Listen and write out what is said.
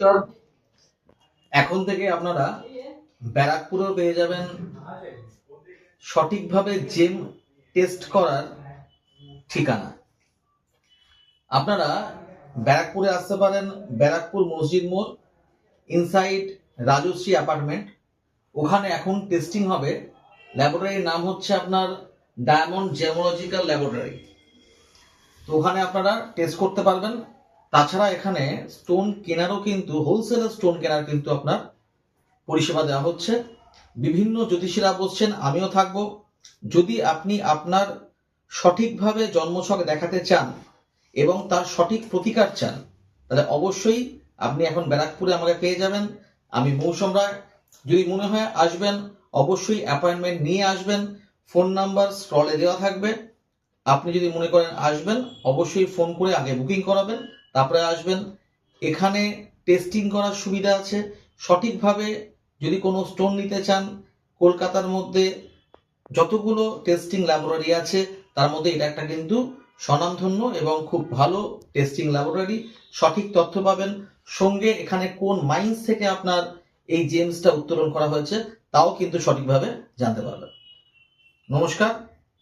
নমস্কার। এখন থেকে আপনারা ব্যারাকপুরেও পেয়ে যাবেন সঠিকভাবে জেম টেস্ট করার ঠিকানা। আপনারা ব্যারাকপুরে আসতে পারেন, ব্যারাকপুর মসজিদ মোড় ইনসাইড রাজশ্রী অ্যাপার্টমেন্ট। ওখানে এখন টেস্টিং হবে। ল্যাবরেটরির নাম হচ্ছে আপনার ডায়মন্ড জেমোলজিক্যাল ল্যাবরেটরি। তো ওখানে আপনারা টেস্ট করতে পারবেন। তাছাড়া এখানে স্টোন কেনারও কিন্তু হোলসেলের স্টোন কেনার কিন্তু আপনার পরিষেবা দেওয়া হচ্ছে। বিভিন্ন জ্যোতিষীরা বসছেন, আমিও থাকব। যদি আপনি আপনার সঠিকভাবে জন্মছক দেখাতে চান এবং তার সঠিক প্রতিকার চান, তাহলে অবশ্যই আপনি এখন ব্যারাকপুরে আমাকে পেয়ে যাবেন। আমি মৌসুম রায়। যদি মনে হয় আসবেন, অবশ্যই অ্যাপয়েন্টমেন্ট নিয়ে আসবেন। ফোন নাম্বার স্ক্রলে দেওয়া থাকবে। আপনি যদি মনে করেন আসবেন, অবশ্যই ফোন করে আগে বুকিং করাবেন, তারপরে আসবেন। এখানে টেস্টিং করার সুবিধা আছে। সঠিকভাবে যদি কোনো স্টোন নিতে চান, কলকাতার মধ্যে যতগুলো টেস্টিং ল্যাবরেটরি আছে তার মধ্যে এটা একটা কিন্তু স্বনামধন্য এবং খুব ভালো টেস্টিং ল্যাবরেটরি। সঠিক তথ্য পাবেন, সঙ্গে এখানে কোন মাইন্স থেকে আপনার এই জেমসটা উত্তোলন করা হয়েছে তাও কিন্তু সঠিকভাবে জানতে পারবেন। নমস্কার।